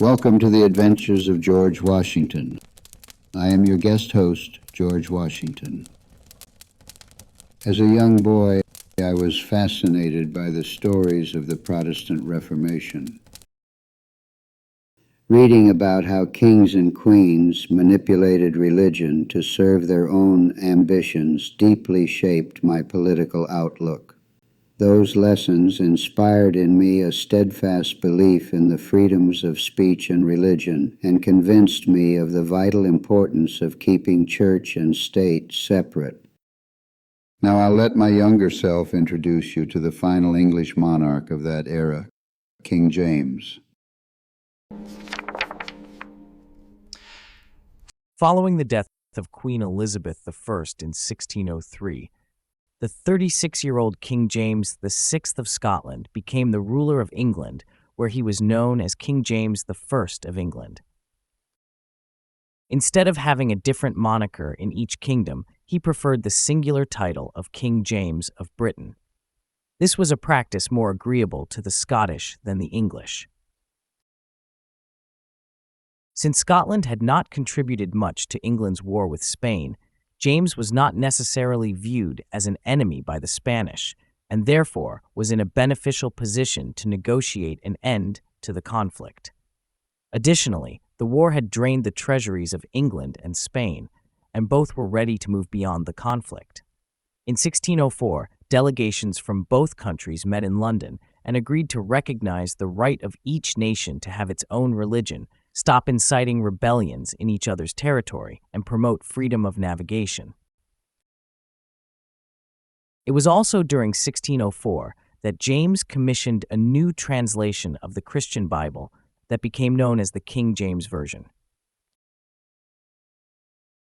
Welcome to the Adventures of George Washington. I am your guest host, George Washington. As a young boy, I was fascinated by the stories of the Protestant Reformation. Reading about how kings and queens manipulated religion to serve their own ambitions deeply shaped my political outlook. Those lessons inspired in me a steadfast belief in the freedoms of speech and religion, and convinced me of the vital importance of keeping church and state separate. Now I'll let my younger self introduce you to the final English monarch of that era, King James. Following the death of Queen Elizabeth I in 1603, the 36-year-old King James VI of Scotland became the ruler of England, where he was known as King James I of England. Instead of having a different moniker in each kingdom, he preferred the singular title of King James of Britain. This was a practice more agreeable to the Scottish than the English. Since Scotland had not contributed much to England's war with Spain, James was not necessarily viewed as an enemy by the Spanish, and therefore was in a beneficial position to negotiate an end to the conflict. Additionally, the war had drained the treasuries of England and Spain, and both were ready to move beyond the conflict. In 1604, delegations from both countries met in London and agreed to recognize the right of each nation to have its own religion, stop inciting rebellions in each other's territory, and promote freedom of navigation. It was also during 1604 that James commissioned a new translation of the Christian Bible that became known as the King James Version.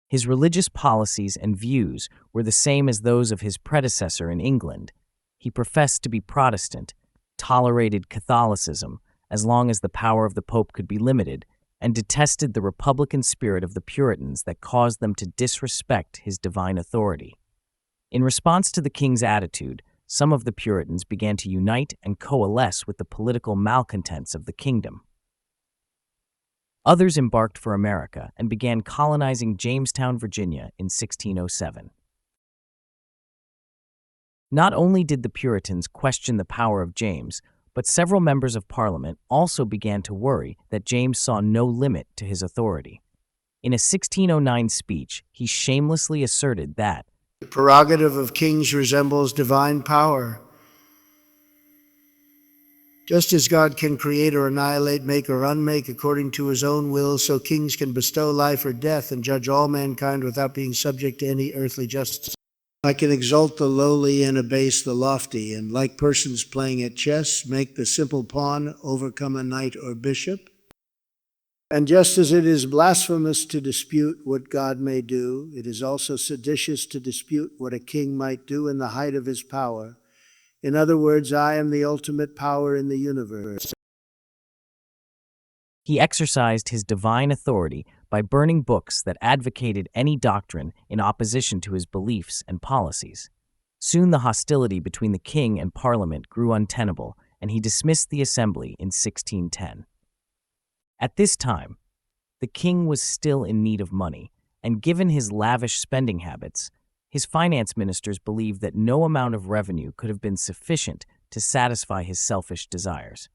His religious policies and views were the same as those of his predecessor in England. He professed to be Protestant, tolerated Catholicism as long as the power of the Pope could be limited, and detested the republican spirit of the Puritans that caused them to disrespect his divine authority. In response to the king's attitude, some of the Puritans began to unite and coalesce with the political malcontents of the kingdom. Others embarked for America and began colonizing Jamestown, Virginia in 1607. Not only did the Puritans question the power of James, but several members of Parliament also began to worry that James saw no limit to his authority. In a 1609 speech, he shamelessly asserted that the prerogative of kings resembles divine power. Just as God can create or annihilate, make or unmake according to his own will, so kings can bestow life or death and judge all mankind without being subject to any earthly justice. I can exalt the lowly and abase the lofty, and like persons playing at chess, make the simple pawn overcome a knight or bishop. And just as it is blasphemous to dispute what God may do, it is also seditious to dispute what a king might do in the height of his power. In other words, I am the ultimate power in the universe. he exercised his divine authority by burning books that advocated any doctrine in opposition to his beliefs and policies. Soon the hostility between the king and Parliament grew untenable, and he dismissed the assembly in 1610. At this time, the king was still in need of money, and given his lavish spending habits, his finance ministers believed that no amount of revenue could have been sufficient to satisfy his selfish desires.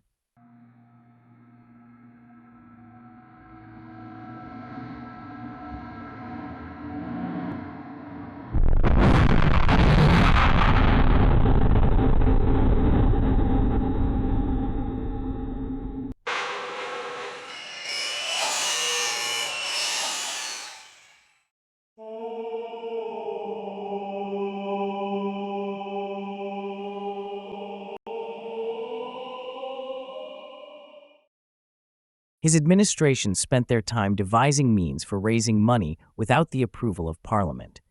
His administration spent their time devising means for raising money without the approval of Parliament.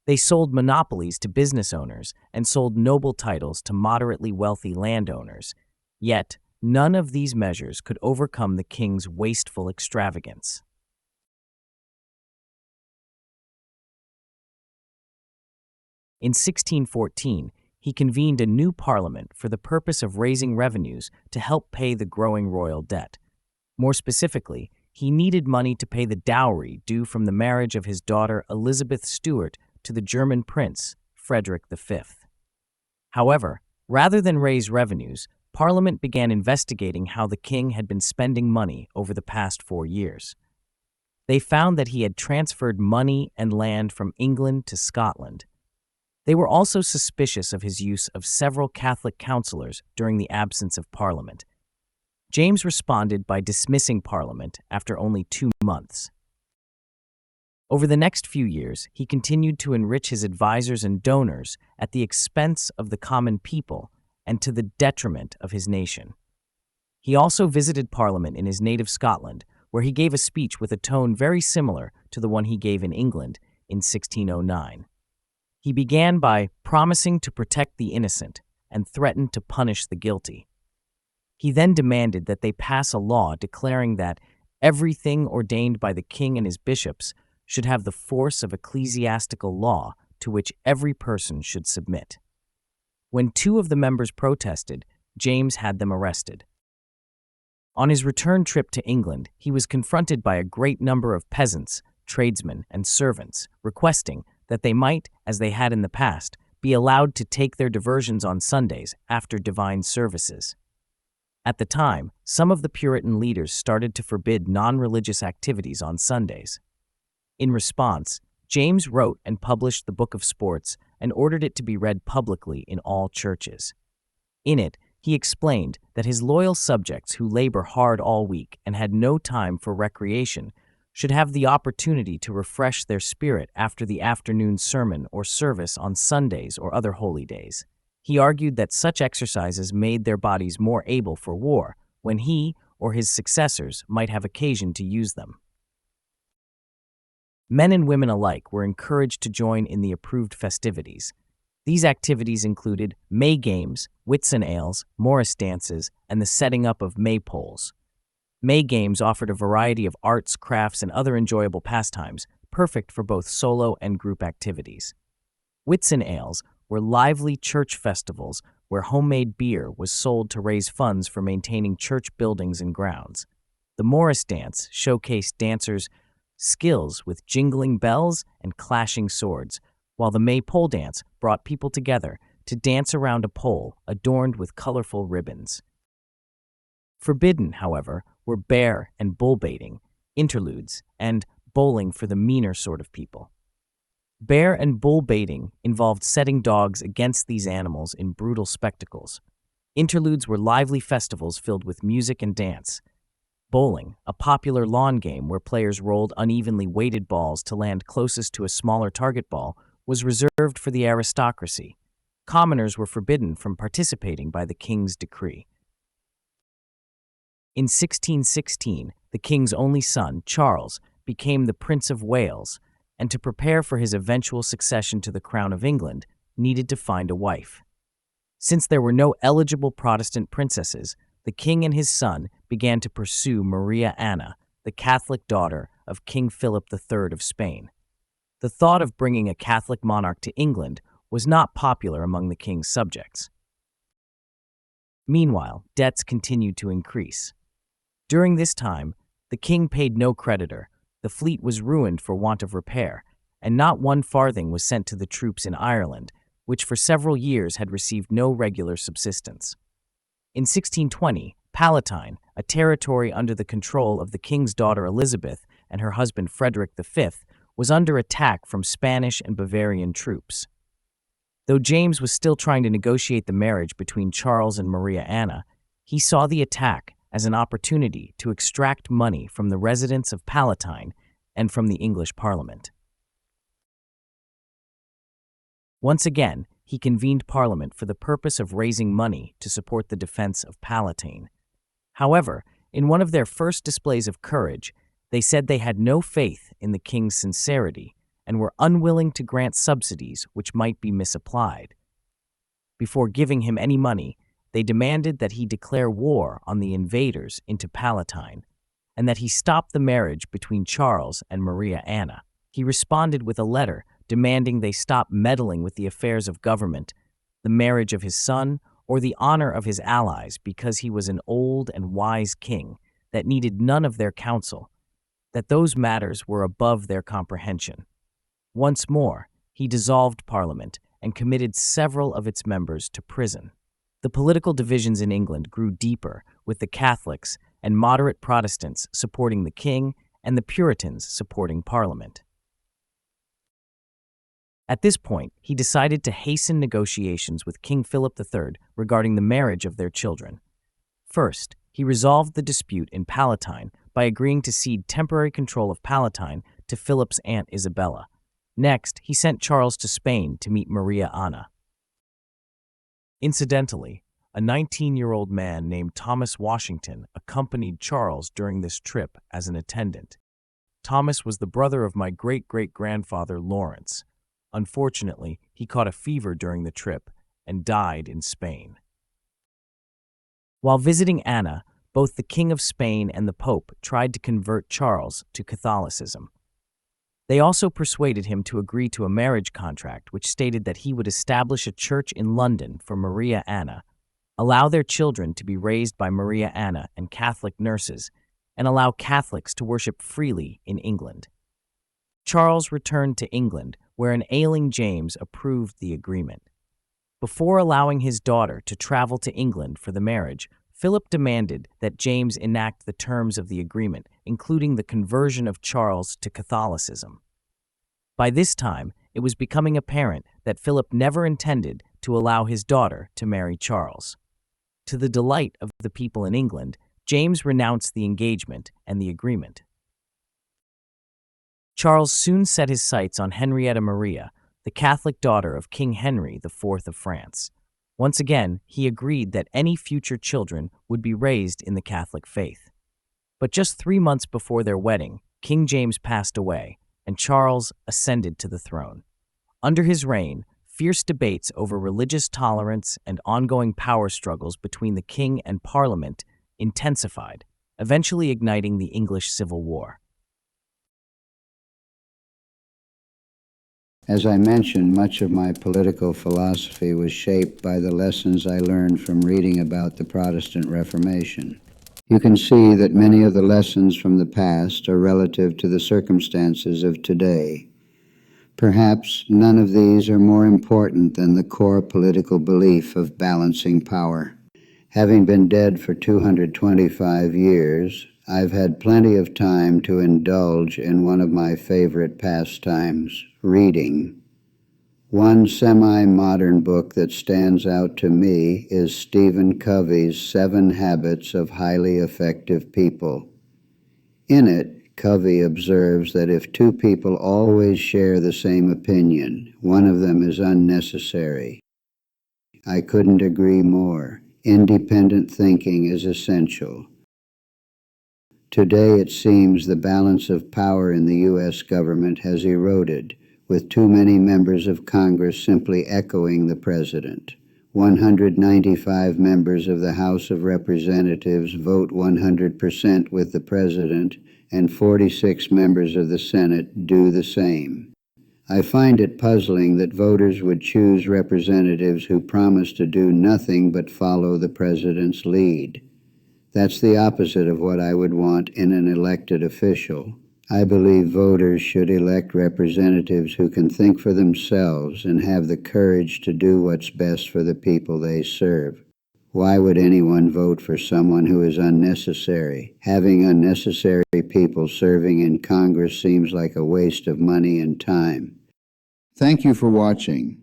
They sold monopolies to business owners and sold noble titles to moderately wealthy landowners. Yet, none of these measures could overcome the king's wasteful extravagance. In 1614, he convened a new parliament for the purpose of raising revenues to help pay the growing royal debt. More specifically, he needed money to pay the dowry due from the marriage of his daughter Elizabeth Stuart to the German prince Frederick V. However, rather than raise revenues, Parliament began investigating how the king had been spending money over the past 4 years. They found that he had transferred money and land from England to Scotland. They were also suspicious of his use of several Catholic councillors during the absence of Parliament. James responded by dismissing Parliament after only 2 months. Over the next few years, he continued to enrich his advisors and donors at the expense of the common people and to the detriment of his nation. He also visited Parliament in his native Scotland, where he gave a speech with a tone very similar to the one he gave in England in 1609. He began by promising to protect the innocent and threatened to punish the guilty. He then demanded that they pass a law declaring that everything ordained by the king and his bishops should have the force of ecclesiastical law to which every person should submit. When 2 of the members protested, James had them arrested. On his return trip to England, he was confronted by a great number of peasants, tradesmen, and servants, requesting that they might, as they had in the past, be allowed to take their diversions on Sundays after divine services. At the time, some of the Puritan leaders started to forbid non-religious activities on Sundays. In response, James wrote and published the Book of Sports and ordered it to be read publicly in all churches. In it, he explained that his loyal subjects who labor hard all week and had no time for recreation should have the opportunity to refresh their spirit after the afternoon sermon or service on Sundays or other holy days. He argued that such exercises made their bodies more able for war when he or his successors might have occasion to use them. Men and women alike were encouraged to join in the approved festivities. These activities included May games, Whitsun ales, Morris dances, and the setting up of maypoles. May games offered a variety of arts, crafts, and other enjoyable pastimes, perfect for both solo and group activities. Whitsun ales were lively church festivals where homemade beer was sold to raise funds for maintaining church buildings and grounds. The Morris dance showcased dancers' skills with jingling bells and clashing swords, while the maypole dance brought people together to dance around a pole adorned with colorful ribbons. Forbidden, however, were bear and bull baiting, interludes, and bowling for the meaner sort of people. Bear and bull baiting involved setting dogs against these animals in brutal spectacles. Interludes were lively festivals filled with music and dance. Bowling, a popular lawn game where players rolled unevenly weighted balls to land closest to a smaller target ball, was reserved for the aristocracy. Commoners were forbidden from participating by the king's decree. In 1616, the king's only son, Charles, became the Prince of Wales, and to prepare for his eventual succession to the crown of England, needed to find a wife. Since there were no eligible Protestant princesses, the king and his son began to pursue Maria Anna, the Catholic daughter of King Philip III of Spain. The thought of bringing a Catholic monarch to England was not popular among the king's subjects. Meanwhile, debts continued to increase. During this time, the king paid no creditor, the fleet was ruined for want of repair, and not 1 farthing was sent to the troops in Ireland, which for several years had received no regular subsistence. In 1620, Palatine, a territory under the control of the king's daughter Elizabeth and her husband Frederick V, was under attack from Spanish and Bavarian troops. Though James was still trying to negotiate the marriage between Charles and Maria Anna, he saw the attack as an opportunity to extract money from the residents of Palatine and from the English Parliament. Once again, he convened Parliament for the purpose of raising money to support the defense of Palatine. However, in one of their first displays of courage, they said they had no faith in the king's sincerity and were unwilling to grant subsidies which might be misapplied. Before giving him any money, they demanded that he declare war on the invaders into Palatine, and that he stop the marriage between Charles and Maria Anna. He responded with a letter demanding they stop meddling with the affairs of government, the marriage of his son, or the honor of his allies because he was an old and wise king, that needed none of their counsel, that those matters were above their comprehension. Once more, he dissolved Parliament and committed several of its members to prison. The political divisions in England grew deeper, with the Catholics and moderate Protestants supporting the king and the Puritans supporting Parliament. At this point, he decided to hasten negotiations with King Philip III regarding the marriage of their children. First, he resolved the dispute in Palatine by agreeing to cede temporary control of Palatine to Philip's aunt Isabella. Next, he sent Charles to Spain to meet Maria Anna. Incidentally, a 19-year-old man named Thomas Washington accompanied Charles during this trip as an attendant. Thomas was the brother of my great-great-grandfather Lawrence. Unfortunately, he caught a fever during the trip and died in Spain. While visiting Anna, both the King of Spain and the Pope tried to convert Charles to Catholicism. They also persuaded him to agree to a marriage contract which stated that he would establish a church in London for Maria Anna, allow their children to be raised by Maria Anna and Catholic nurses, and allow Catholics to worship freely in England. Charles returned to England, where an ailing James approved the agreement. Before allowing his daughter to travel to England for the marriage, Philip demanded that James enact the terms of the agreement, including the conversion of Charles to Catholicism. By this time, it was becoming apparent that Philip never intended to allow his daughter to marry Charles. To the delight of the people in England, James renounced the engagement and the agreement. Charles soon set his sights on Henrietta Maria, the Catholic daughter of King Henry IV of France. Once again, he agreed that any future children would be raised in the Catholic faith. But just 3 months before their wedding, King James passed away, and Charles ascended to the throne. Under his reign, fierce debates over religious tolerance and ongoing power struggles between the king and Parliament intensified, eventually igniting the English Civil War. As I mentioned, much of my political philosophy was shaped by the lessons I learned from reading about the Protestant Reformation. You can see that many of the lessons from the past are relative to the circumstances of today. Perhaps none of these are more important than the core political belief of balancing power. Having been dead for 225 years, I've had plenty of time to indulge in one of my favorite pastimes, reading. One semi-modern book that stands out to me is Stephen Covey's 7 Habits of Highly Effective People. In it, Covey observes that if 2 people always share the same opinion, one of them is unnecessary. I couldn't agree more. Independent thinking is essential. Today it seems the balance of power in the U.S. government has eroded, with too many members of Congress simply echoing the president. 195 members of the House of Representatives vote 100% with the president, and 46 members of the Senate do the same. I find it puzzling that voters would choose representatives who promise to do nothing but follow the president's lead. That's the opposite of what I would want in an elected official. I believe voters should elect representatives who can think for themselves and have the courage to do what's best for the people they serve. Why would anyone vote for someone who is unnecessary? Having unnecessary people serving in Congress seems like a waste of money and time. Thank you for watching.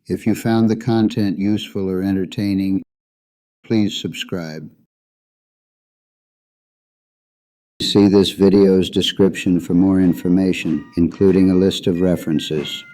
If you found the content useful or entertaining, please subscribe. See this video's description for more information, including a list of references.